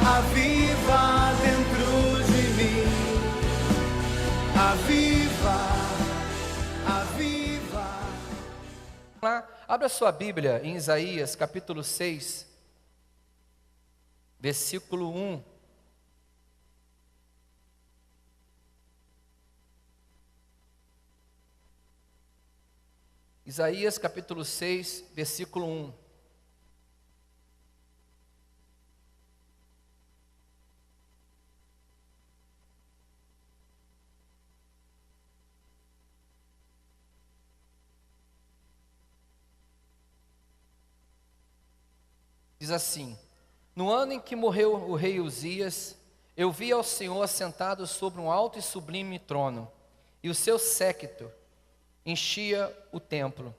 aviva dentro de mim, aviva. Abra sua Bíblia em Isaías capítulo 6, versículo 1. Isaías capítulo 6, versículo 1. Diz assim: no ano em que morreu o rei Uzias, eu vi ao Senhor assentado sobre um alto e sublime trono, e o seu séquito enchia o templo.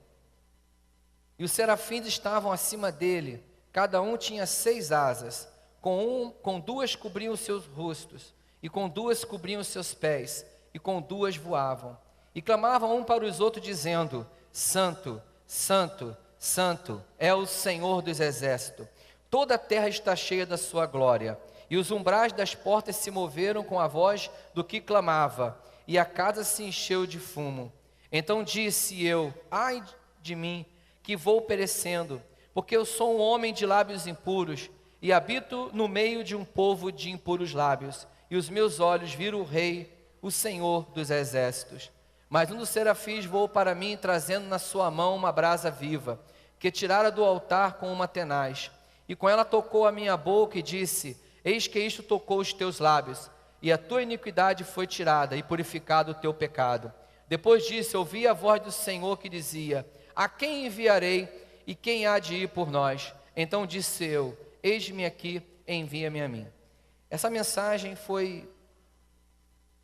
E os serafins estavam acima dele, cada um tinha 6 asas, com 2 cobriam os seus rostos, e com 2 cobriam os seus pés, e com 2 voavam. E clamavam um para os outros, dizendo: Santo, Santo, Santo é o Senhor dos exércitos. Toda a terra está cheia da sua glória. E os umbrais das portas se moveram com a voz do que clamava, e a casa se encheu de fumo. Então disse eu: ai de mim, que vou perecendo, porque eu sou um homem de lábios impuros, e habito no meio de um povo de impuros lábios, e os meus olhos viram o Rei, o Senhor dos exércitos. Mas um dos serafins voou para mim, trazendo na sua mão uma brasa viva, que tirara do altar com uma tenaz, e com ela tocou a minha boca e disse: eis que isto tocou os teus lábios, e a tua iniquidade foi tirada, e purificado o teu pecado. Depois disso ouvi a voz do Senhor que dizia: a quem enviarei, e quem há de ir por nós? Então disse eu: eis-me aqui, envia-me a mim. Essa mensagem foi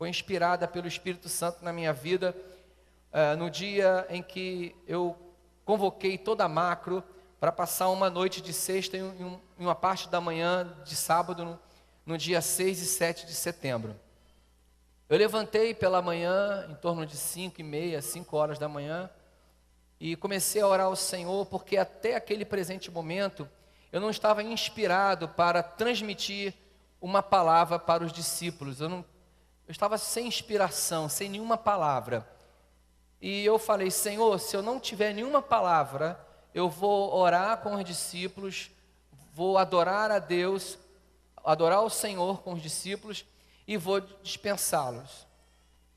inspirada pelo Espírito Santo na minha vida, no dia em que eu convoquei toda a macro para passar uma noite de sexta e uma parte da manhã de sábado, no dia 6 e 7 de setembro. Eu levantei pela manhã, em torno de 5h30, 5 horas da manhã, e comecei a orar ao Senhor, porque até aquele presente momento, eu não estava inspirado para transmitir uma palavra para os discípulos. Eu estava sem inspiração, sem nenhuma palavra. E eu falei: Senhor, se eu não tiver nenhuma palavra, eu vou orar com os discípulos, vou adorar a Deus, adorar o Senhor com os discípulos e vou dispensá-los.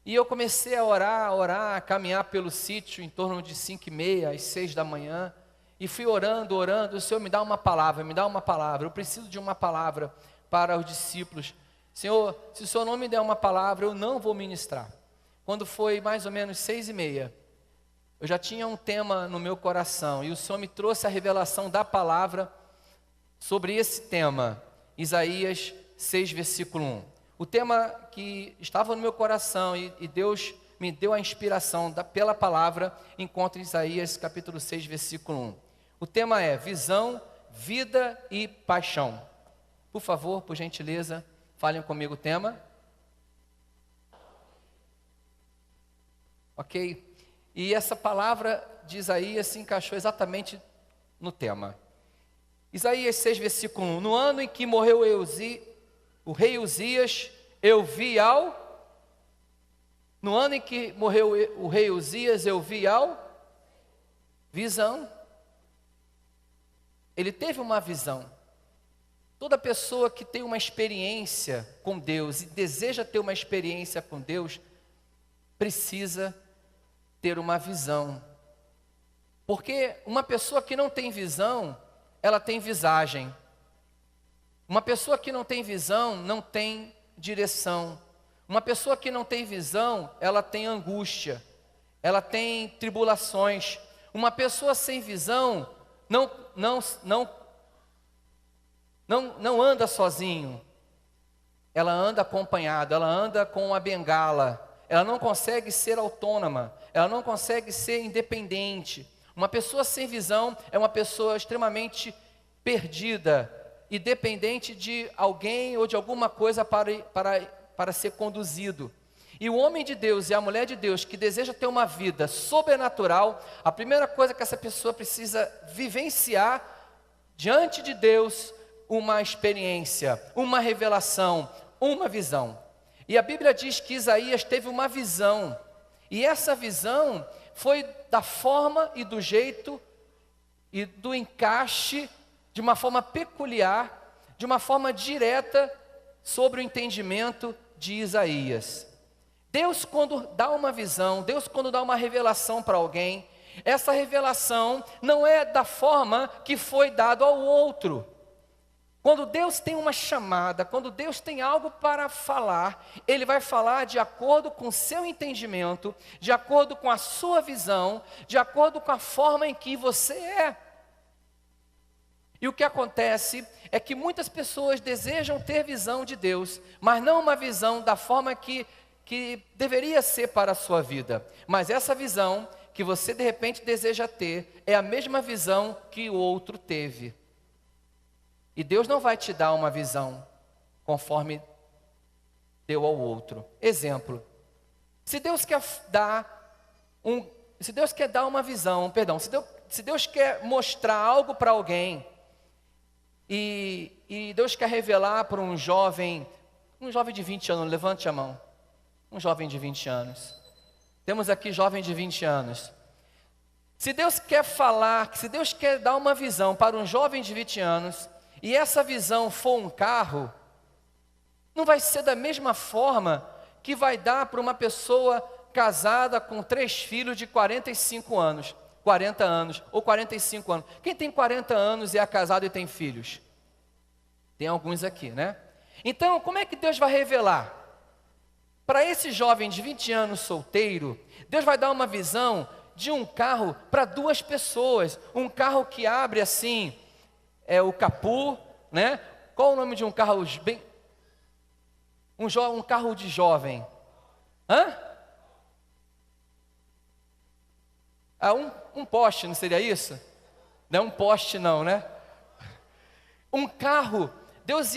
E eu comecei a orar, a caminhar pelo sítio em torno de 5h30, às 6 da manhã, e fui orando, o Senhor me dá uma palavra, eu preciso de uma palavra para os discípulos. Senhor, se o Senhor não me der uma palavra, eu não vou ministrar. Quando foi mais ou menos 6h30, eu já tinha um tema no meu coração, e o Senhor me trouxe a revelação da palavra sobre esse tema, Isaías 6, versículo 1. O tema que estava no meu coração, e Deus me deu a inspiração pela palavra, encontra em Isaías capítulo 6, versículo 1. O tema é visão, vida e paixão. Por favor, por gentileza, falem comigo o tema. Ok? E essa palavra de Isaías se encaixou exatamente no tema. Isaías 6, versículo 1. No ano em que morreu o rei Uzias, eu vi ao... No ano em que morreu o rei Uzias, eu vi ao... Visão. Ele teve uma visão. Toda pessoa que tem uma experiência com Deus e deseja ter uma experiência com Deus, precisa ter uma visão. Porque uma pessoa que não tem visão, ela tem visagem. Uma pessoa que não tem visão, não tem direção. Uma pessoa que não tem visão, ela tem angústia, ela tem tribulações. Uma pessoa sem visão não anda sozinho. Ela anda acompanhada, ela anda com uma bengala. Ela não consegue ser autônoma, ela não consegue ser independente. Uma pessoa sem visão é uma pessoa extremamente perdida e dependente de alguém ou de alguma coisa para ser conduzido. E o homem de Deus e a mulher de Deus que deseja ter uma vida sobrenatural, a primeira coisa que essa pessoa precisa vivenciar diante de Deus uma experiência, uma revelação, uma visão. E a Bíblia diz que Isaías teve uma visão, e essa visão foi da forma e do jeito e do encaixe, de uma forma peculiar, de uma forma direta, sobre o entendimento de Isaías. Deus, quando dá uma visão, Deus, quando dá uma revelação para alguém, essa revelação não é da forma que foi dado ao outro. Quando Deus tem uma chamada, quando Deus tem algo para falar, Ele vai falar de acordo com o seu entendimento, de acordo com a sua visão, de acordo com a forma em que você é. E o que acontece é que muitas pessoas desejam ter visão de Deus, mas não uma visão da forma que deveria ser para a sua vida. Mas essa visão que você de repente deseja ter, é a mesma visão que o outro teve. E Deus não vai te dar uma visão conforme deu ao outro. Exemplo, se Deus quer dar uma visão, se Deus quer mostrar algo para alguém, e Deus quer revelar para um jovem de 20 anos, levante a mão, um jovem de 20 anos, temos aqui jovem de 20 anos, se Deus quer falar, se Deus quer dar uma visão para um jovem de 20 anos, e essa visão for um carro, não vai ser da mesma forma que vai dar para uma pessoa casada com 3 filhos de 45 anos, 40 anos ou 45 anos. Quem tem 40 anos e é casado e tem filhos? Tem alguns aqui, né? Então, como é que Deus vai revelar? Para esse jovem de 20 anos solteiro, Deus vai dar uma visão de um carro para 2 pessoas. Um carro que abre assim, o capô, né? Qual o nome de um carro bem... Um carro de jovem? Hã? Um poste, não seria isso? Não é um poste não, né? Um carro, Deus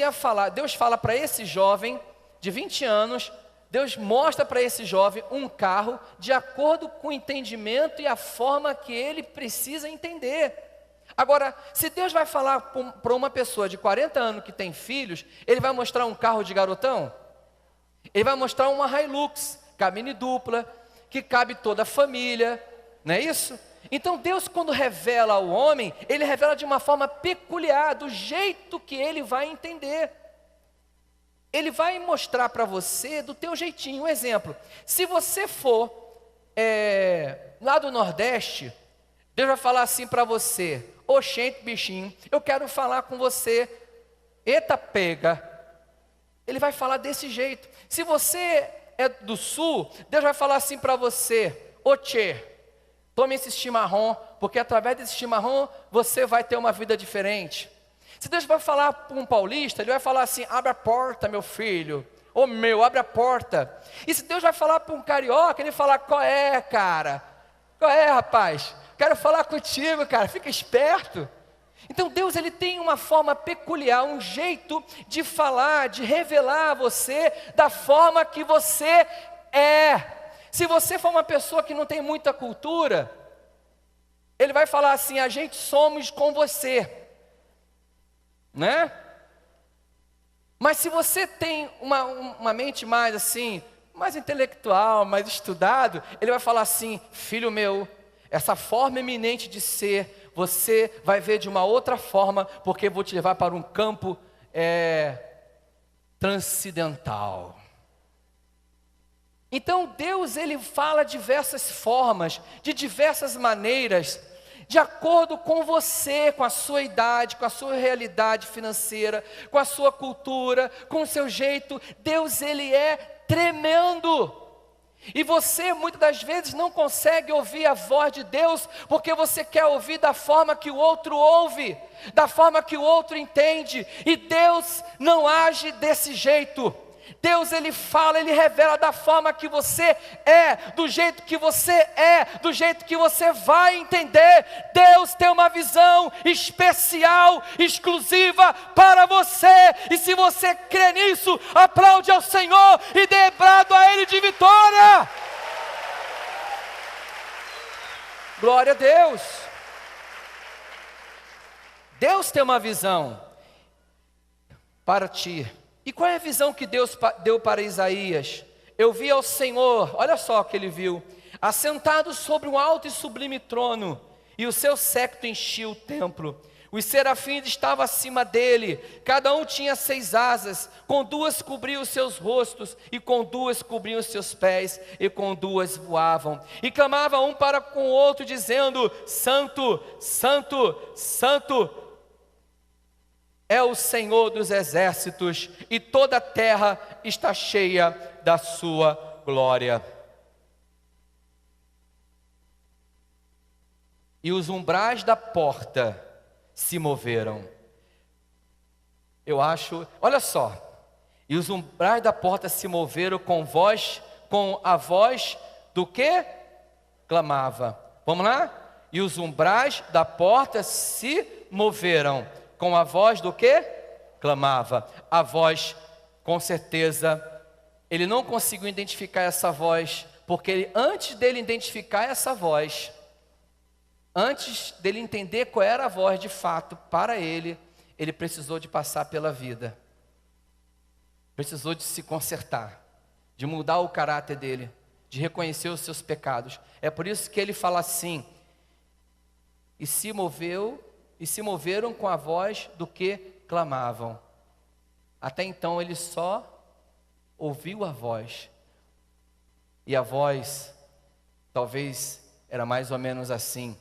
fala para esse jovem de 20 anos, Deus mostra para esse jovem um carro de acordo com o entendimento e a forma que ele precisa entender. Agora, se Deus vai falar para uma pessoa de 40 anos que tem filhos, Ele vai mostrar um carro de garotão? Ele vai mostrar uma Hilux, cabine dupla, que cabe toda a família, não é isso? Então Deus, quando revela ao homem, Ele revela de uma forma peculiar, do jeito que ele vai entender. Ele vai mostrar para você do teu jeitinho. Um exemplo, se você for lá do Nordeste, Deus vai falar assim para você: oxente, bichinho, eu quero falar com você, eita pega. Ele vai falar desse jeito. Se você é do Sul, Deus vai falar assim para você: ô tchê, tome esse chimarrão, porque através desse chimarrão você vai ter uma vida diferente. Se Deus vai falar para um paulista, Ele vai falar assim: abre a porta, meu filho. Ô meu, abre a porta. E se Deus vai falar para um carioca, Ele fala: qual é, cara? Qual é, rapaz? Quero falar contigo, cara, fica esperto. Então Deus, Ele tem uma forma peculiar, um jeito de falar, de revelar a você da forma que você é. Se você for uma pessoa que não tem muita cultura, Ele vai falar assim: a gente somos com você, né? Mas se você tem uma mente mais assim, mais intelectual, mais estudado, Ele vai falar assim: filho meu, essa forma eminente de ser, você vai ver de uma outra forma, porque eu vou te levar para um campo transcendental. Então Deus, Ele fala diversas formas, de diversas maneiras, de acordo com você, com a sua idade, com a sua realidade financeira, com a sua cultura, com o seu jeito. Deus, Ele é tremendo. E você muitas das vezes não consegue ouvir a voz de Deus, porque você quer ouvir da forma que o outro ouve, da forma que o outro entende. E Deus não age desse jeito. Deus, Ele fala, Ele revela da forma que você é, do jeito que você é, do jeito que você vai entender. Deus tem uma visão especial, exclusiva para você. E se você crê nisso, aplaude ao Senhor e dê brado a Ele de vitória. Glória a Deus. Deus tem uma visão para ti. E qual é a visão que Deus deu para Isaías? Eu vi ao Senhor, olha só o que ele viu, assentado sobre um alto e sublime trono, e o seu séquito enchia o templo. Os serafins estavam acima dele, cada um tinha 6 asas, com 2 cobriam os seus rostos, e com 2 cobriam os seus pés, e com 2 voavam. E clamavam um para com o outro, dizendo: Santo, Santo, Santo é o Senhor dos exércitos, e toda a terra está cheia da sua glória. E os umbrais da porta se moveram. Eu acho, olha só. E os umbrais da porta se moveram com a voz do que? Clamava. Vamos lá? E os umbrais da porta se moveram com a voz do que? Clamava. A voz, com certeza, ele não conseguiu identificar essa voz, porque antes dele identificar essa voz, antes dele entender qual era a voz de fato para ele, ele precisou de passar pela vida, precisou de se consertar, de mudar o caráter dele, de reconhecer os seus pecados. É por isso que ele fala assim: e se moveram com a voz do que clamavam. Até então ele só ouviu a voz, e a voz talvez era mais ou menos assim: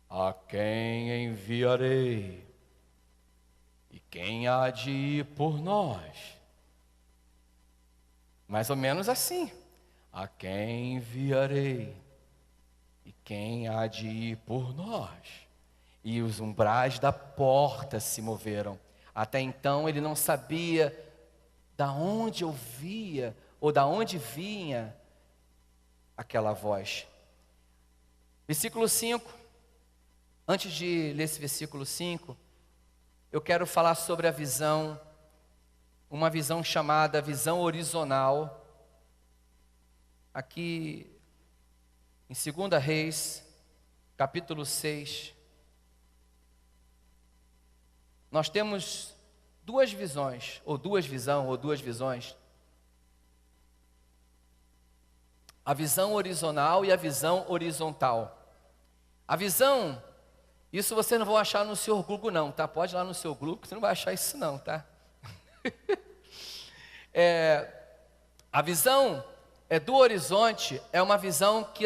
a quem enviarei? E quem há de ir por nós? Mais ou menos assim: a quem enviarei? E quem há de ir por nós? E os umbrais da porta se moveram. Até então ele não sabia da onde ouvia ou da onde vinha aquela voz. Versículo 5. Antes de ler esse versículo 5, eu quero falar sobre a visão, uma visão chamada visão horizontal. Aqui em 2 Reis, capítulo 6, nós temos duas visões. A visão horizontal e a visão horizontal. A visão, isso você não vai achar no seu Google não, tá? Pode ir lá no seu Google, você não vai achar isso não, tá? A visão do horizonte é uma visão que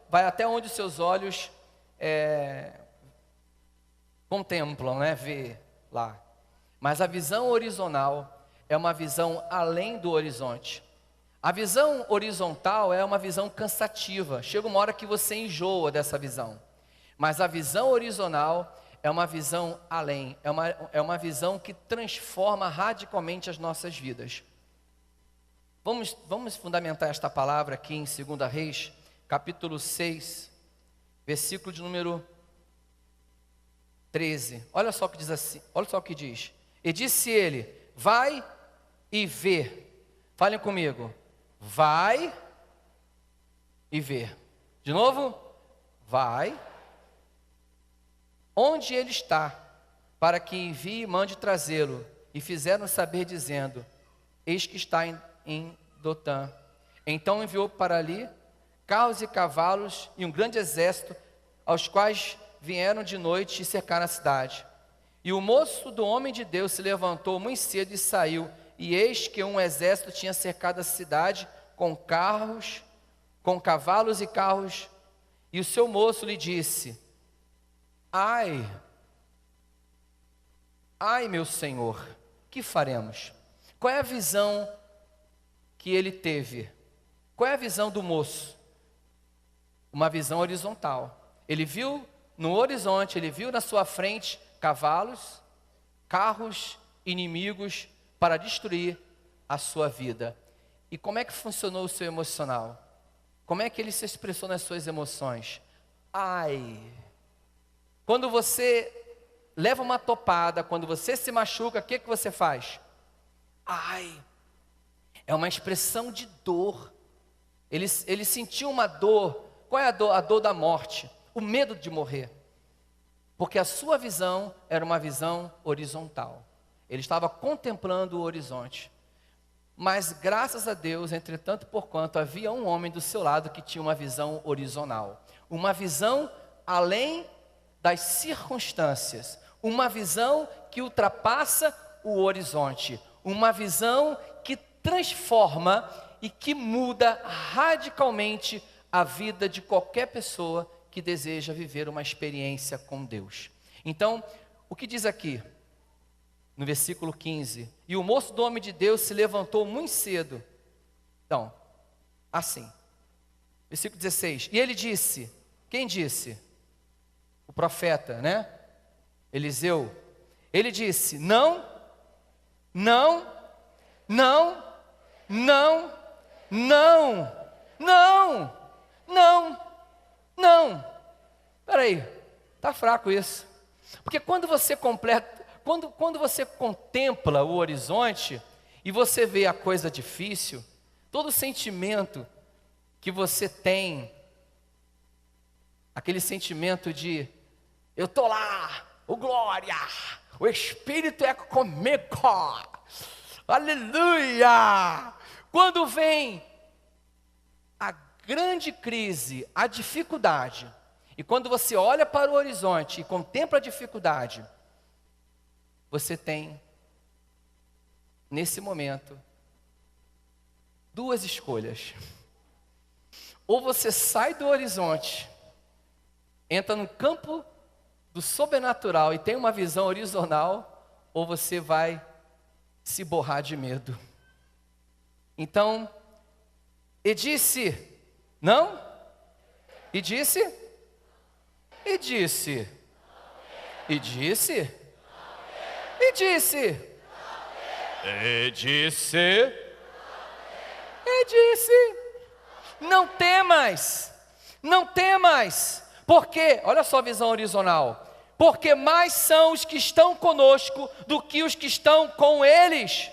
vai até onde os seus olhos contemplam, né? Vê lá. Mas a visão horizontal é uma visão além do horizonte. A visão horizontal é uma visão cansativa. Chega uma hora que você enjoa dessa visão. Mas a visão horizontal é uma visão além. É uma visão que transforma radicalmente as nossas vidas. Vamos fundamentar esta palavra aqui em 2 Reis, capítulo 6, versículo de número 13. Olha só o que diz assim, olha só o que diz. E disse ele: vai e vê. Falem comigo. Vai e vê. De novo. Vai. Onde ele está, para que envie e mande trazê-lo. E fizeram saber dizendo: eis que está em Dotã. Então enviou para ali carros e cavalos e um grande exército, aos quais vieram de noite e cercaram a cidade. E o moço do homem de Deus se levantou muito cedo e saiu, e eis que um exército tinha cercado a cidade com carros, com cavalos e carros. E o seu moço lhe disse: ai, meu senhor, que faremos? Qual é a visão que ele teve? Qual é a visão do moço? Uma visão horizontal. Ele viu no horizonte, ele viu na sua frente cavalos, carros, inimigos para destruir a sua vida. E como é que funcionou o seu emocional? Como é que ele se expressou nas suas emoções? Ai! Quando você leva uma topada, quando você se machuca, o que você faz? Ai! É uma expressão de dor. Ele sentiu uma dor. Qual é a dor? A dor da morte. O medo de morrer. Porque a sua visão era uma visão horizontal. Ele estava contemplando o horizonte. Mas graças a Deus, entretanto, porquanto havia um homem do seu lado que tinha uma visão horizontal. Uma visão além das circunstâncias. Uma visão que ultrapassa o horizonte. Uma visão que transforma e que muda radicalmente a vida de qualquer pessoa que deseja viver uma experiência com Deus. Então, o que diz aqui? No versículo 15, e o moço do homem de Deus se levantou muito cedo. Então, assim, versículo 16, e ele disse, quem disse? O profeta, né? Eliseu. Ele disse, não, não, não, não, não, não, não, não. Espera aí, está fraco isso. Porque quando você completa, quando você contempla o horizonte e você vê a coisa difícil, todo sentimento que você tem, aquele sentimento de, eu estou lá, o glória, o Espírito é comigo, aleluia! Quando vem a grande crise, a dificuldade, e quando você olha para o horizonte e contempla a dificuldade, você tem, nesse momento, duas escolhas. Ou você sai do horizonte, entra no campo do sobrenatural e tem uma visão horizontal, ou você vai se borrar de medo. Então, e disse, não? E disse? E disse? E disse? E disse? E disse? E disse? Não temas, não temas, porque, olha só a visão horizontal, porque mais são os que estão conosco do que os que estão com eles.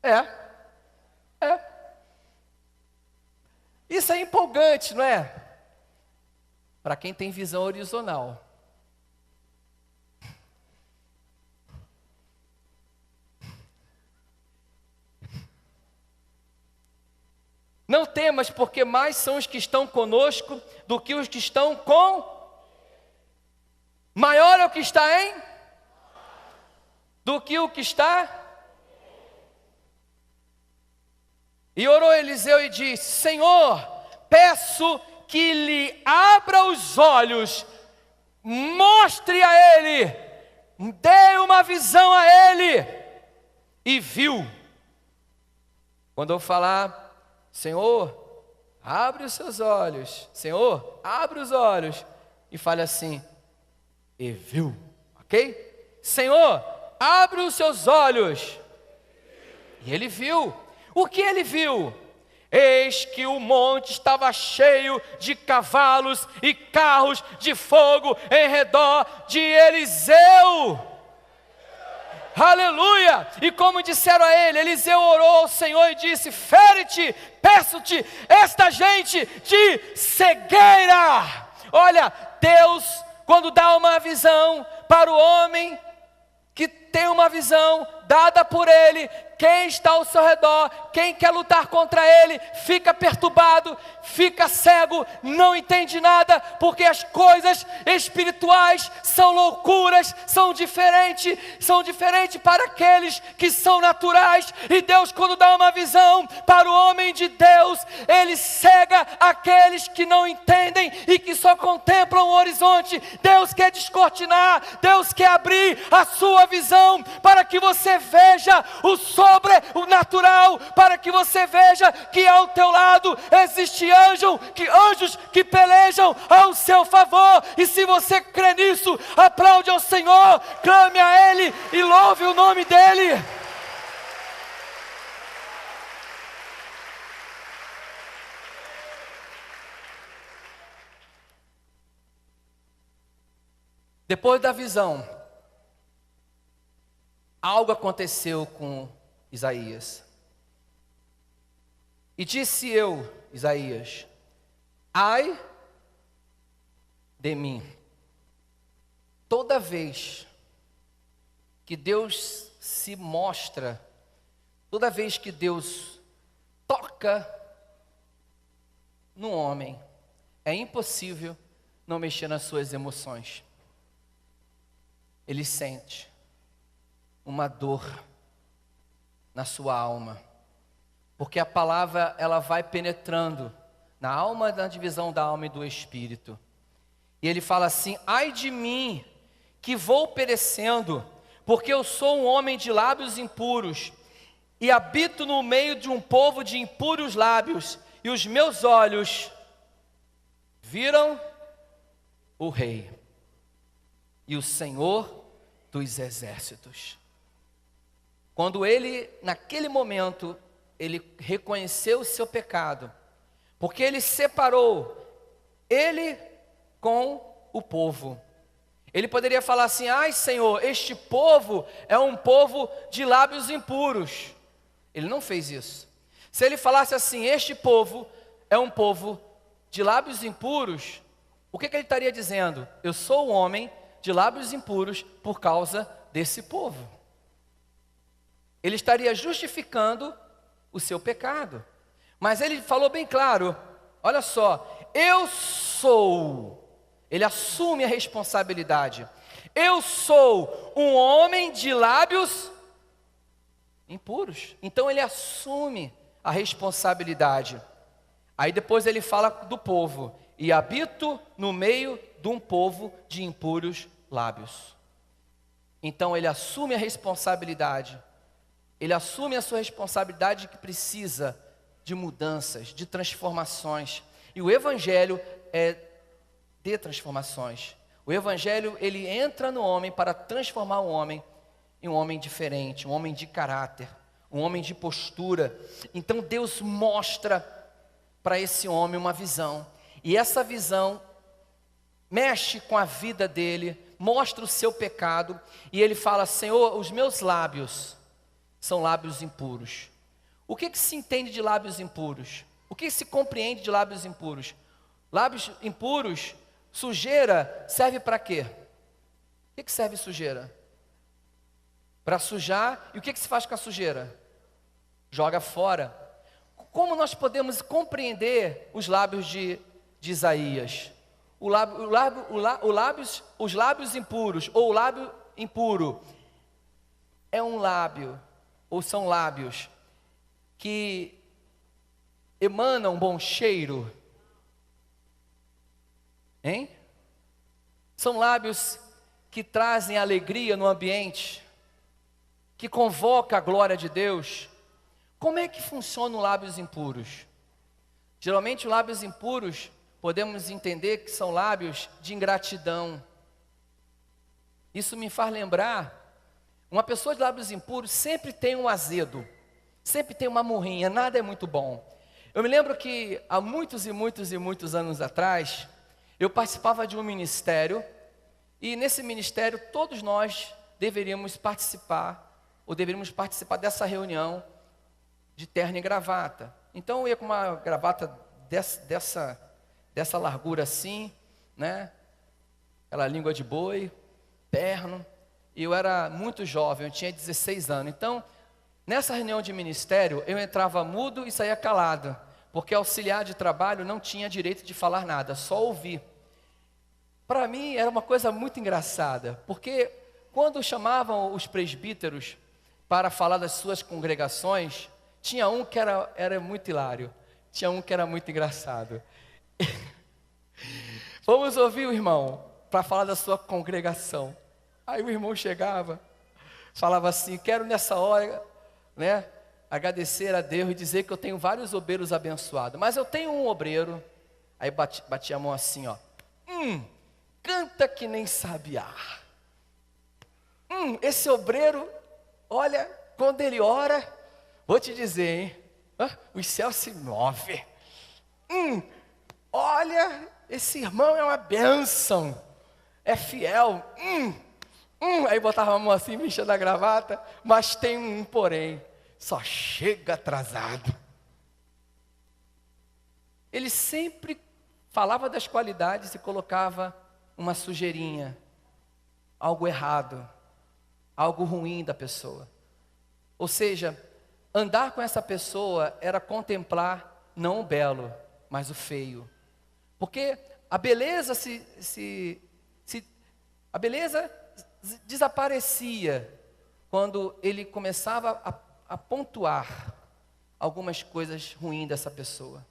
É. Isso é empolgante, não é? Para quem tem visão horizontal. Não temas, porque mais são os que estão conosco do que os que estão com. Maior é o que está em? Do que o que está? E orou Eliseu e disse, Senhor, peço que lhe abra os olhos, mostre a ele, dê uma visão a ele. E viu. Quando eu falar, Senhor, abre os seus olhos, Senhor, abre os olhos, e fale assim, e viu, ok? Senhor, abre os seus olhos. E ele viu. O que ele viu? Eis que o monte estava cheio de cavalos e carros de fogo em redor de Eliseu. Aleluia! E como disseram a ele, Eliseu orou ao Senhor e disse, fere-te, peço-te, esta gente de cegueira. Olha, Deus, quando dá uma visão para o homem que tem uma visão dada por ele, quem está ao seu redor, quem quer lutar contra ele, fica perturbado, fica cego, não entende nada, porque as coisas espirituais são loucuras, são diferentes para aqueles que são naturais. E Deus, quando dá uma visão para o homem de Deus, ele cega aqueles que não entendem e que só contemplam o horizonte. Deus quer descortinar, Deus quer abrir a sua visão para que você veja o sobrenatural, para que você veja que ao teu lado existe anjos que pelejam ao seu favor. E se você crê nisso, aplaude ao Senhor, clame a Ele e louve o nome dEle. Depois da visão, algo aconteceu com Isaías. E disse eu, Isaías, ai de mim. Toda vez que Deus se mostra, toda vez que Deus toca no homem, é impossível não mexer nas suas emoções. Ele sente uma dor na sua alma, porque a palavra ela vai penetrando na alma, na divisão da alma e do espírito. E ele fala assim: ai de mim, que vou perecendo, porque eu sou um homem de lábios impuros, e habito no meio de um povo de impuros lábios, e os meus olhos viram o Rei, e o Senhor dos exércitos. Quando ele, naquele momento, ele reconheceu o seu pecado, porque ele separou ele com o povo. Ele poderia falar assim: ai Senhor, este povo é um povo de lábios impuros. Ele não fez isso. Se ele falasse assim: este povo é um povo de lábios impuros, o que ele estaria dizendo? Eu sou um homem de lábios impuros por causa desse povo. Ele estaria justificando o seu pecado. Mas ele falou bem claro: olha só, eu sou. Ele assume a responsabilidade. Eu sou um homem de lábios impuros. Então ele assume a responsabilidade. Aí depois ele fala do povo: e habito no meio de um povo de impuros lábios. Então ele assume a responsabilidade. Ele assume a sua responsabilidade, que precisa de mudanças, de transformações. E o evangelho é de transformações. O evangelho, ele entra no homem para transformar o homem em um homem diferente, um homem de caráter, um homem de postura. Então Deus mostra para esse homem uma visão, e essa visão mexe com a vida dele, mostra o seu pecado, e ele fala: Senhor, os meus lábios são lábios impuros. O que se entende de lábios impuros? O que se compreende de lábios impuros? Lábios impuros, sujeira, serve para quê? O que serve sujeira? Para sujar. E o que se faz com a sujeira? Joga fora. Como nós podemos compreender os lábios de Isaías? Os lábios impuros, ou o lábio impuro, é um lábio, ou são lábios que emanam um bom cheiro, hein? São lábios que trazem alegria no ambiente, que convoca a glória de Deus. Como é que funcionam lábios impuros? Geralmente os lábios impuros, podemos entender que são lábios de ingratidão. Isso me faz lembrar, uma pessoa de lábios impuros sempre tem um azedo, sempre tem uma murrinha, nada é muito bom. Eu me lembro que há muitos e muitos e muitos anos atrás, eu participava de um ministério, e nesse ministério todos nós deveríamos participar dessa reunião de terno e gravata. Então eu ia com uma gravata dessa largura assim, né? Aquela língua de boi, terno. E eu era muito jovem, eu tinha 16 anos. Então, nessa reunião de ministério, eu entrava mudo e saía calado, porque auxiliar de trabalho não tinha direito de falar nada, só ouvir. Para mim era uma coisa muito engraçada, porque quando chamavam os presbíteros para falar das suas congregações, tinha um que era muito hilário, tinha um que era muito engraçado. Vamos ouvir o irmão para falar da sua congregação. Aí o irmão chegava, falava assim: quero nessa hora, né, agradecer a Deus e dizer que eu tenho vários obreiros abençoados, mas eu tenho um obreiro. Aí batia a mão assim, ó: canta que nem sabiá. Esse obreiro, olha, quando ele ora, vou te dizer, hein, os céus se movem. Olha, esse irmão é uma bênção. é fiel. Aí botava a mão assim, mexendo a gravata, mas tem um porém, só chega atrasado. Ele sempre falava das qualidades e colocava uma sujeirinha, algo errado, algo ruim da pessoa. Ou seja, andar com essa pessoa era contemplar não o belo, mas o feio. Porque a beleza a beleza desaparecia quando ele começava a pontuar algumas coisas ruins dessa pessoa.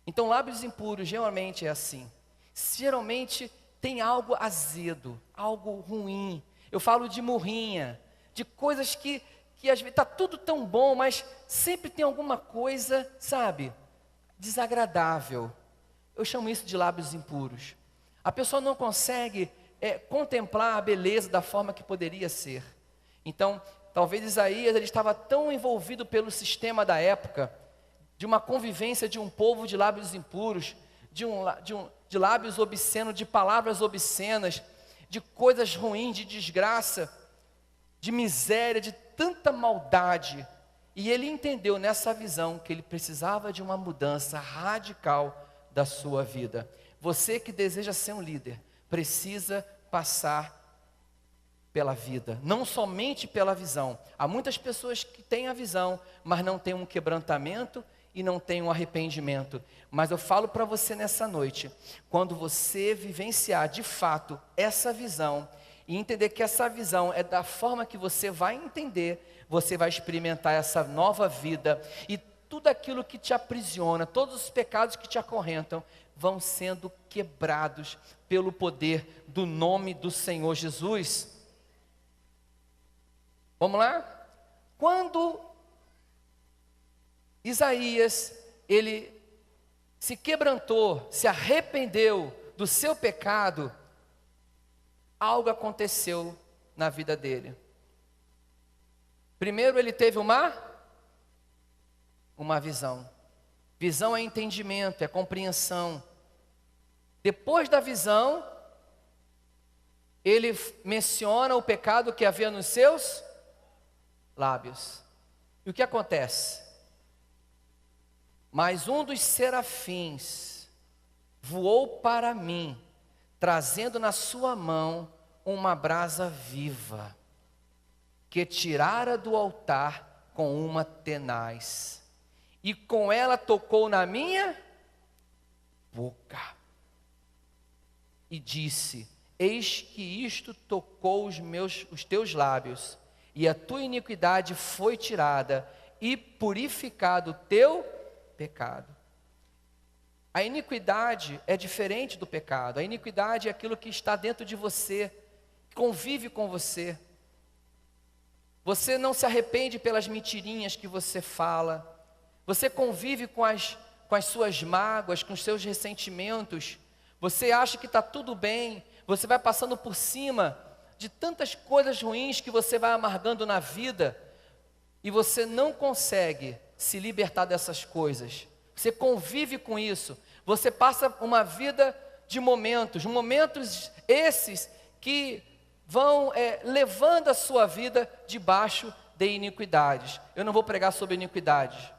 Então, lábios impuros geralmente é assim. Geralmente tem algo azedo, algo ruim. Eu falo de murrinha, de coisas que às vezes está tudo tão bom, mas sempre tem alguma coisa, sabe, desagradável. Eu chamo isso de lábios impuros. A pessoa não consegue contemplar a beleza da forma que poderia ser. Então, talvez Isaías ele estava tão envolvido pelo sistema da época, de uma convivência de um povo de lábios impuros, de lábios obscenos, de palavras obscenas, de coisas ruins, de desgraça, de miséria, de tanta maldade. E ele entendeu nessa visão que ele precisava de uma mudança radical da sua vida. Você que deseja ser um líder, precisa passar pela vida, não somente pela visão. Há muitas pessoas que têm a visão, mas não têm um quebrantamento e não têm um arrependimento. Mas eu falo para você nessa noite, quando você vivenciar de fato essa visão, e entender que essa visão é da forma que você vai entender, você vai experimentar essa nova vida, e tudo aquilo que te aprisiona, todos os pecados que te acorrentam, vão sendo quebrados pelo poder do nome do Senhor Jesus. Vamos lá? Quando Isaías, ele se quebrantou, se arrependeu do seu pecado, algo aconteceu na vida dele. Primeiro ele teve uma visão. Visão é entendimento, é compreensão. Depois da visão, ele menciona o pecado que havia nos seus lábios. E o que acontece? Mas um dos serafins voou para mim, trazendo na sua mão uma brasa viva, que tirara do altar com uma tenaz, e com ela tocou na minha boca, e disse: eis que isto tocou os teus lábios, e a tua iniquidade foi tirada, e purificado o teu pecado. A iniquidade é diferente do pecado. A iniquidade é aquilo que está dentro de você, convive com você. Você não se arrepende pelas mentirinhas que você fala. Você convive com as suas mágoas, com os seus ressentimentos. Você acha que está tudo bem. Você vai passando por cima de tantas coisas ruins que você vai amargando na vida. E você não consegue se libertar dessas coisas. Você convive com isso. Você passa uma vida de momentos esses que vão levando a sua vida debaixo de iniquidades. Eu não vou pregar sobre iniquidades,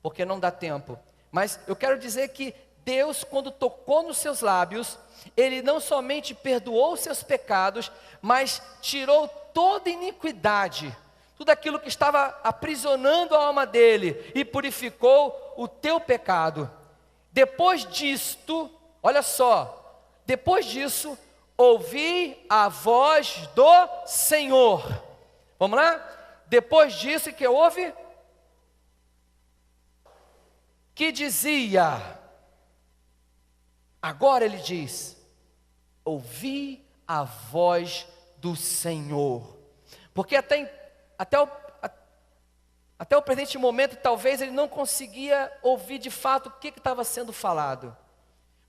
porque não dá tempo. Mas eu quero dizer que Deus, quando tocou nos seus lábios, Ele não somente perdoou os seus pecados, mas tirou toda iniquidade, tudo aquilo que estava aprisionando a alma dele, e purificou o teu pecado. Depois disto, olha só, depois disso, ouvi a voz do Senhor. Vamos lá? Depois disso, que houve? Que dizia, agora ele diz, ouvi a voz do Senhor. Porque até o presente momento, talvez ele não conseguia ouvir de fato o que estava sendo falado.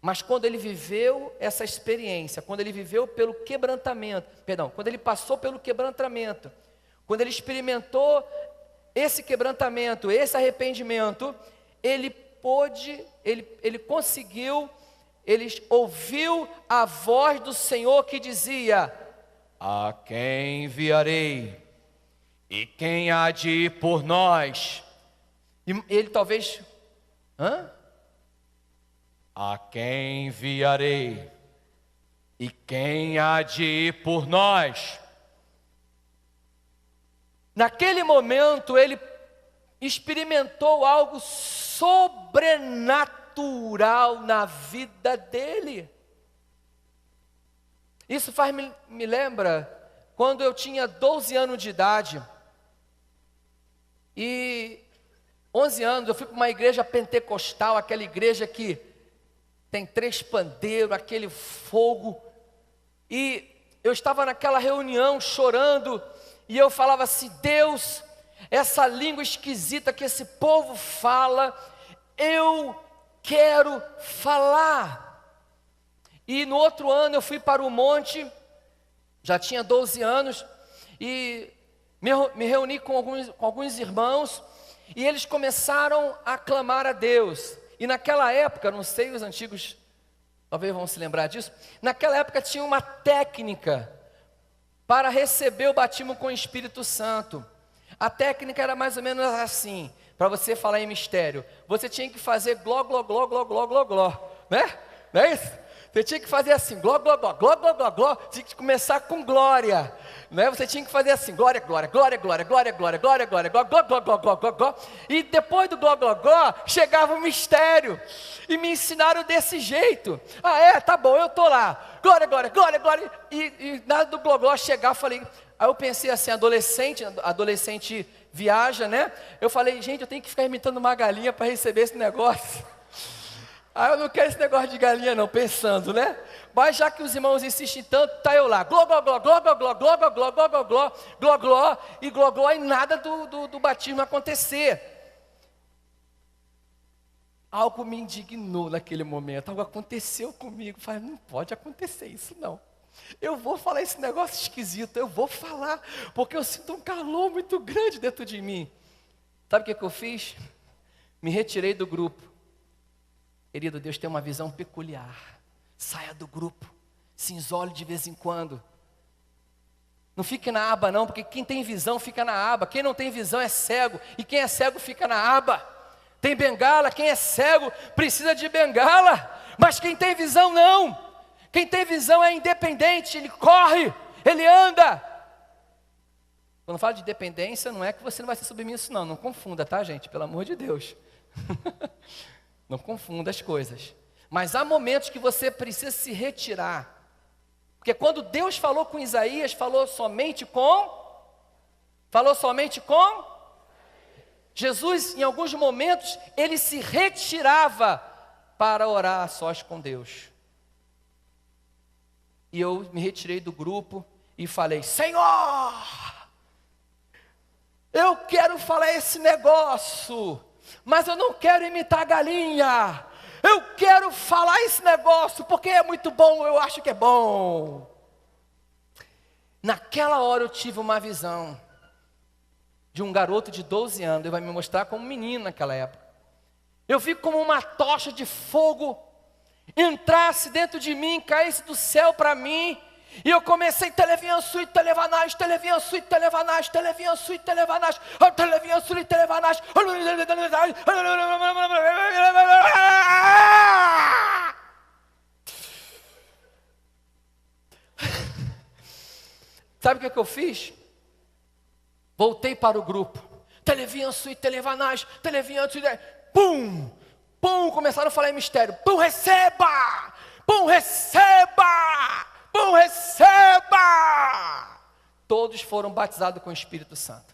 Mas quando ele viveu essa experiência, quando ele viveu pelo quebrantamento, quando ele passou pelo quebrantamento, quando ele experimentou esse quebrantamento, esse arrependimento, ele conseguiu eles ouviu a voz do Senhor que dizia: a quem enviarei? E quem há de ir por nós? E ele talvez, a quem enviarei? E quem há de ir por nós? Naquele momento ele experimentou algo sobrenatural na vida dele. Isso me lembra quando eu tinha 12 anos de idade. E 11 anos eu fui para uma igreja pentecostal, aquela igreja que tem 3 pandeiros, aquele fogo. E eu estava naquela reunião chorando, e eu falava assim: Deus, essa língua esquisita que esse povo fala, eu quero falar. E no outro ano eu fui para o monte, já tinha 12 anos, e me reuni com alguns irmãos, e eles começaram a clamar a Deus. E naquela época, não sei, os antigos talvez vão se lembrar disso, naquela época tinha uma técnica para receber o batismo com o Espírito Santo. A técnica era mais ou menos assim, para você falar em mistério. Você tinha que fazer gló, gló, gló, gló, gló, gló, gló, né? Não é isso? Você tinha que fazer assim, gló, gló, gló, gló, gló, gló, gló. Tinha que começar com glória, né? Você tinha que fazer assim, glória, glória, glória, glória, glória, glória, glória, glória, gló, gló, gló, gló, gló, gló, gló. E depois do gló, gló, gló, chegava o mistério. E me ensinaram desse jeito. Ah, é? Tá bom, eu tô lá. Glória, glória, glória, glória. E nada do gló, gló chegar, eu falei. Aí eu pensei assim, adolescente viaja, né? Eu falei, gente, eu tenho que ficar imitando uma galinha para receber esse negócio. Ah, eu não quero esse negócio de galinha não, pensando, né? Mas já que os irmãos insistem tanto, tá eu lá, gló, gló, gló, gló, gló, gló, gló, gló, gló, gló, gló, gló, gló, e gló, gló, e nada do batismo acontecer. Algo me indignou naquele momento, algo aconteceu comigo. Falei, não pode acontecer isso não. Eu vou falar esse negócio esquisito, eu vou falar, porque eu sinto um calor muito grande dentro de mim. Sabe o que eu fiz? Me retirei do grupo. Querido, Deus tem uma visão peculiar. Saia do grupo, se isole de vez em quando. Não fique na aba não, porque quem tem visão fica na aba. Quem não tem visão é cego, e quem é cego fica na aba. Tem bengala, quem é cego precisa de bengala, mas quem tem visão não. Quem tem visão é independente, ele corre, ele anda. Quando eu falo de dependência, não é que você não vai ser submisso não, não confunda, tá gente, pelo amor de Deus. Não confunda as coisas. Mas há momentos que você precisa se retirar. Porque quando Deus falou com Isaías, falou somente com Jesus, em alguns momentos, ele se retirava para orar a sós com Deus. E eu me retirei do grupo e falei, Senhor, eu quero falar esse negócio, mas eu não quero imitar a galinha. Eu quero falar esse negócio porque é muito bom, eu acho que é bom. Naquela hora eu tive uma visão de um garoto de 12 anos, ele vai me mostrar como menino naquela época. Eu vi como uma tocha de fogo entrasse dentro de mim, caísse do céu para mim, e eu comecei televiansui, televanás, televiansui, televanás, televiansui, televanás, televiansui, televanás. Sabe o que eu fiz? Voltei para o grupo. Televiansui, televanás, televiansui, pum, pum, começaram a falar em mistério. Pum, receba! Pum, receba! Pum, receba! Todos foram batizados com o Espírito Santo.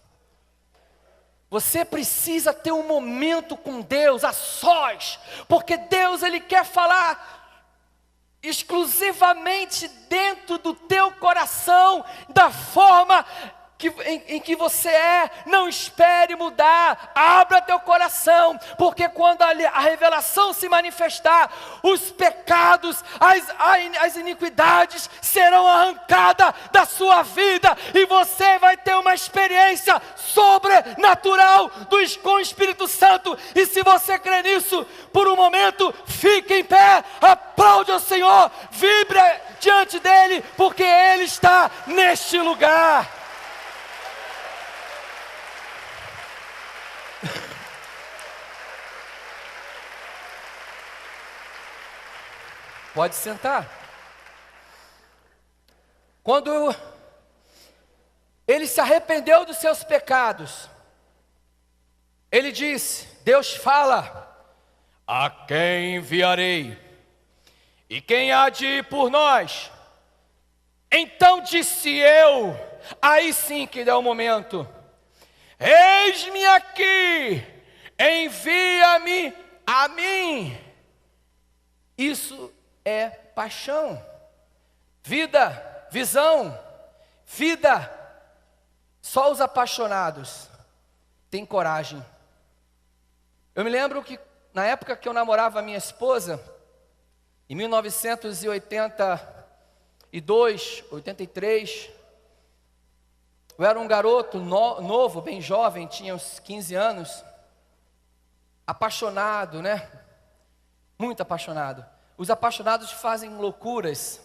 Você precisa ter um momento com Deus a sós, porque Deus ele quer falar exclusivamente dentro do teu coração, da forma em que você é, não espere mudar, abra teu coração, porque quando a revelação se manifestar, os pecados, as iniquidades serão arrancadas da sua vida, e você vai ter uma experiência sobrenatural com o Espírito Santo. E se você crê nisso, por um momento, fique em pé, aplaude ao Senhor, vibre diante dEle, porque Ele está neste lugar. Pode sentar. Quando ele se arrependeu dos seus pecados, ele disse, Deus fala, a quem enviarei? E quem há de ir por nós? Então disse eu, aí sim que deu o momento, eis-me aqui, envia-me a mim. Isso é paixão, vida, visão, vida. Só os apaixonados têm coragem. Eu me lembro que na época que eu namorava a minha esposa, em 1982, 83, eu era um garoto novo, bem jovem, tinha uns 15 anos, apaixonado, né? Muito apaixonado. Os apaixonados fazem loucuras.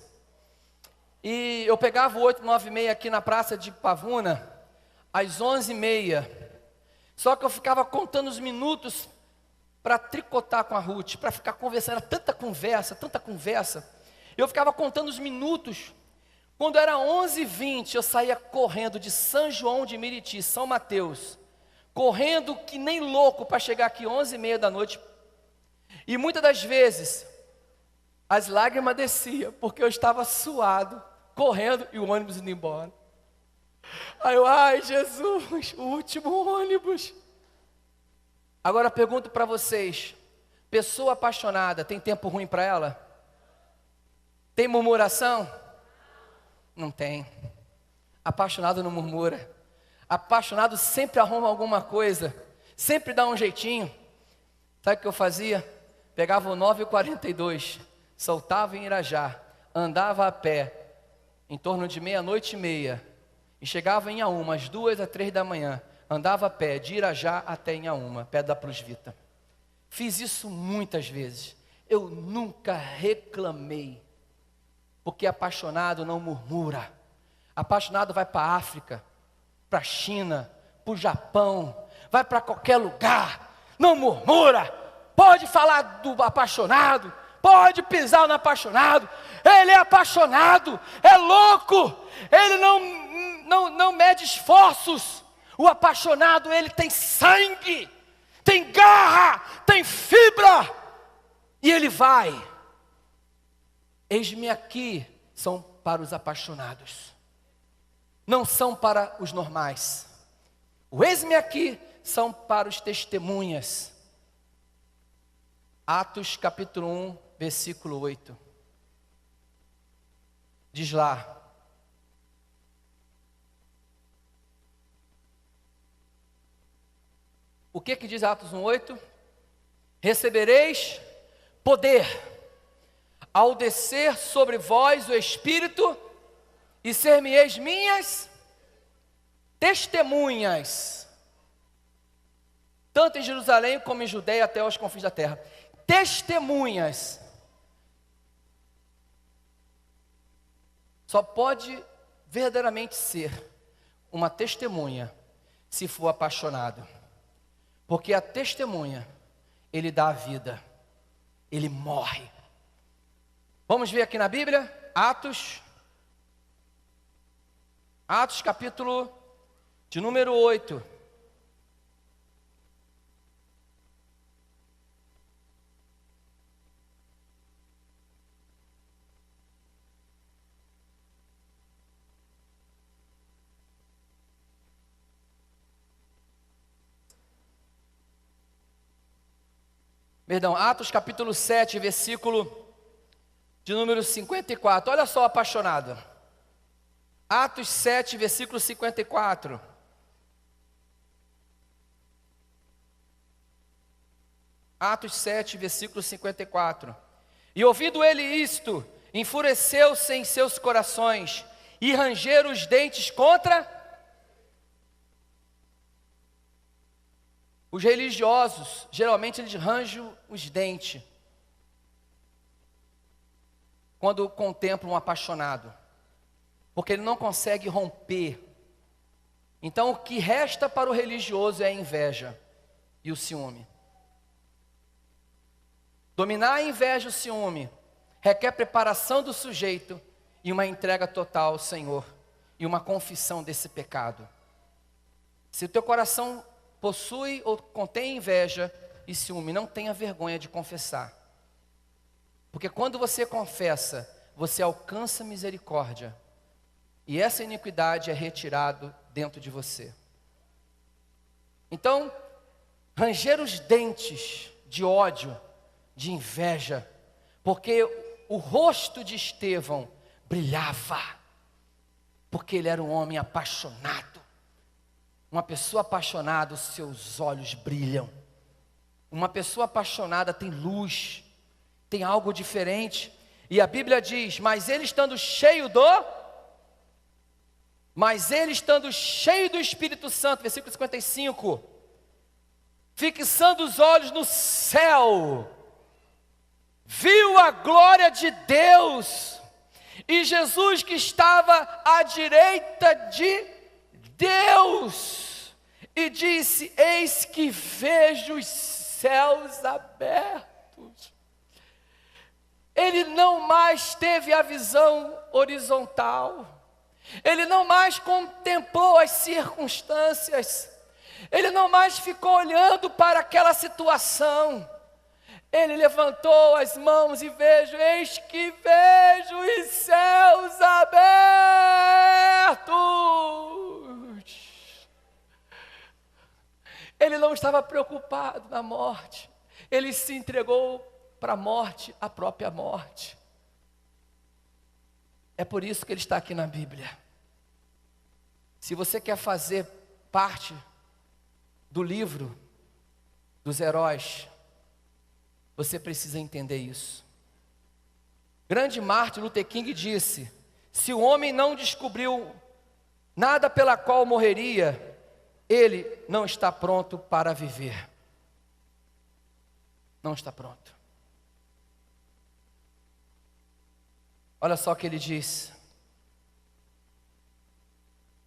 E eu pegava o 896 aqui na praça de Pavuna, às 11h30. Só que eu ficava contando os minutos para tricotar com a Ruth, para ficar conversando. Era tanta conversa. Eu ficava contando os minutos. Quando era 11h20, eu saía correndo de São João de Meriti, São Mateus, correndo que nem louco para chegar aqui 11h30 da noite. E muitas das vezes, as lágrimas desciam, porque eu estava suado, correndo e o ônibus indo embora. Aí eu, ai Jesus, o último ônibus. Agora pergunto para vocês, pessoa apaixonada, tem tempo ruim para ela? Tem murmuração? Não tem. Apaixonado não murmura. Apaixonado sempre arruma alguma coisa, sempre dá um jeitinho. Sabe o que eu fazia? Pegava o 9h42, soltava em Irajá, andava a pé, em torno de 00:30, e chegava em Inhaúma, às 2 às 3 da manhã, andava a pé, de Irajá até Inhaúma, perto da Plusvita. Fiz isso muitas vezes, eu nunca reclamei, porque apaixonado não murmura. Apaixonado vai para a África, para a China, para o Japão, vai para qualquer lugar, não murmura. Pode falar do apaixonado, pode pisar no apaixonado, ele é apaixonado, é louco, ele não mede esforços. O apaixonado, ele tem sangue, tem garra, tem fibra, e ele vai. Eis-me aqui, são para os apaixonados, não são para os normais. O eis-me aqui são para os testemunhas. Atos capítulo 1, versículo 8. Diz lá: o que diz Atos 1:8? Recebereis poder ao descer sobre vós o Espírito, e ser-me-eis minhas testemunhas, tanto em Jerusalém como em Judeia até aos confins da terra. Testemunhas. Só pode verdadeiramente ser uma testemunha se for apaixonado. Porque a testemunha, ele dá a vida, ele morre. Vamos ver aqui na Bíblia, Atos capítulo de número 8. Perdão, Atos capítulo 7, versículo de número 54. Olha só, apaixonado. Atos 7, versículo 54. Atos 7, versículo 54. E ouvindo ele isto, enfureceu-se em seus corações, e rangeram os dentes contra os religiosos. Geralmente eles rangem os dentes quando contemplam um apaixonado, porque ele não consegue romper. Então o que resta para o religioso é a inveja e o ciúme. Dominar a inveja e o ciúme requer preparação do sujeito e uma entrega total ao Senhor e uma confissão desse pecado. Se o teu coração possui ou contém inveja e ciúme, não tenha vergonha de confessar. Porque quando você confessa, você alcança misericórdia. E essa iniquidade é retirada dentro de você. Então, ranger os dentes de ódio, de inveja, porque o rosto de Estevão brilhava, porque ele era um homem apaixonado. Uma pessoa apaixonada, os seus olhos brilham. Uma pessoa apaixonada tem luz, tem algo diferente. E a Bíblia diz, mas ele estando cheio do Espírito Santo, versículo 55, fixando os olhos no céu, viu a glória de Deus, e Jesus que estava à direita de Deus, e disse, eis que vejo os céus abertos. Ele não mais teve a visão horizontal, ele não mais contemplou as circunstâncias, ele não mais ficou olhando para aquela situação. Ele levantou as mãos e vejo, eis que vejo os céus abertos. Ele não estava preocupado na morte, ele se entregou para a morte, a própria morte. É por isso que ele está aqui na Bíblia. Se você quer fazer parte do livro dos heróis, você precisa entender isso. Grande Martin Luther King disse, se o homem não descobriu nada pela qual morreria, ele não está pronto para viver. Não está pronto. Olha só o que ele diz.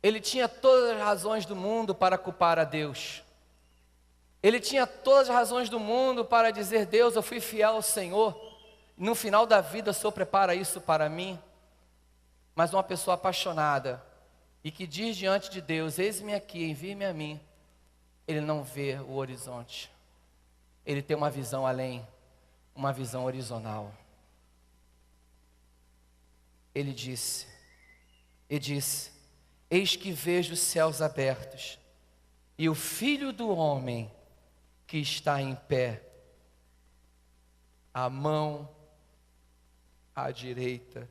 Ele tinha todas as razões do mundo para culpar a Deus. Ele tinha todas as razões do mundo para dizer, Deus, eu fui fiel ao Senhor, no final da vida o Senhor prepara isso para mim. Mas uma pessoa apaixonada, e que diz diante de Deus, eis-me aqui, envie-me a mim, ele não vê o horizonte, ele tem uma visão além, uma visão horizontal. Ele disse, eis que vejo os céus abertos, e o Filho do Homem que está em pé, a mão à direita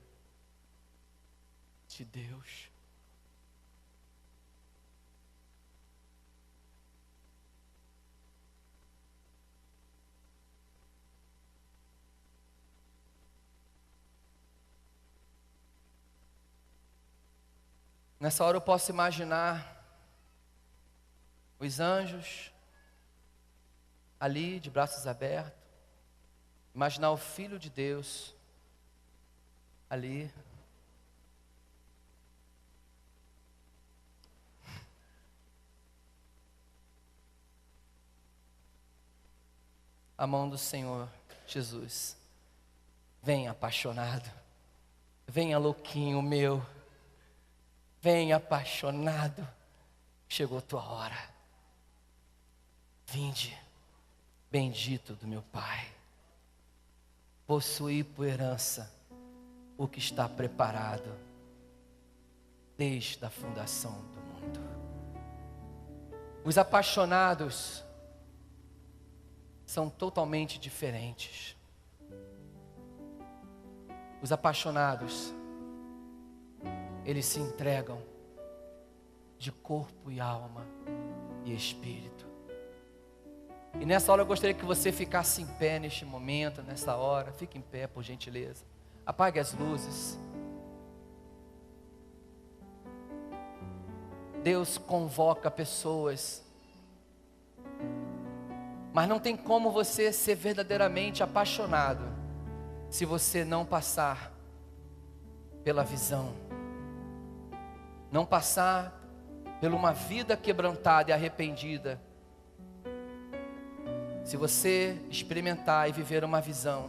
de Deus. Nessa hora eu posso imaginar os anjos ali de braços abertos, imaginar o Filho de Deus ali, a mão do Senhor Jesus. Vem apaixonado, venha louquinho meu, vem apaixonado, chegou a tua hora, vinde, bendito do meu Pai, possuí por herança o que está preparado desde a fundação do mundo. Os apaixonados são totalmente diferentes. Os apaixonados eles se entregam de corpo e alma e espírito. E nessa hora eu gostaria que você ficasse em pé neste momento, nessa hora. Fique em pé, por gentileza. Apague as luzes. Deus convoca pessoas, mas não tem como você ser verdadeiramente apaixonado se você não passar pela visão, não passar por uma vida quebrantada e arrependida. Se você experimentar e viver uma visão,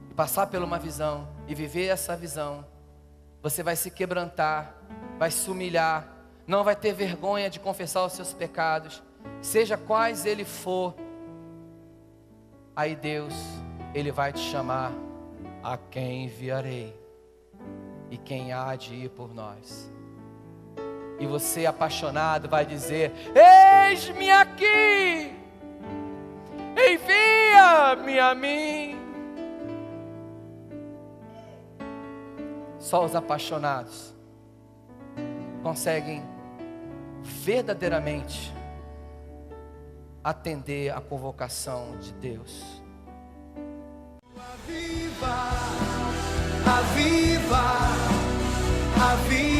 e passar por uma visão e viver essa visão, você vai se quebrantar, vai se humilhar, não vai ter vergonha de confessar os seus pecados, seja quais ele for. Aí Deus, Ele vai te chamar: a quem enviarei, e quem há de ir por nós? E você, apaixonado, vai dizer: eis-me aqui, envia-me a mim. Só os apaixonados conseguem verdadeiramente atender a convocação de Deus. Aviva, aviva, aviva.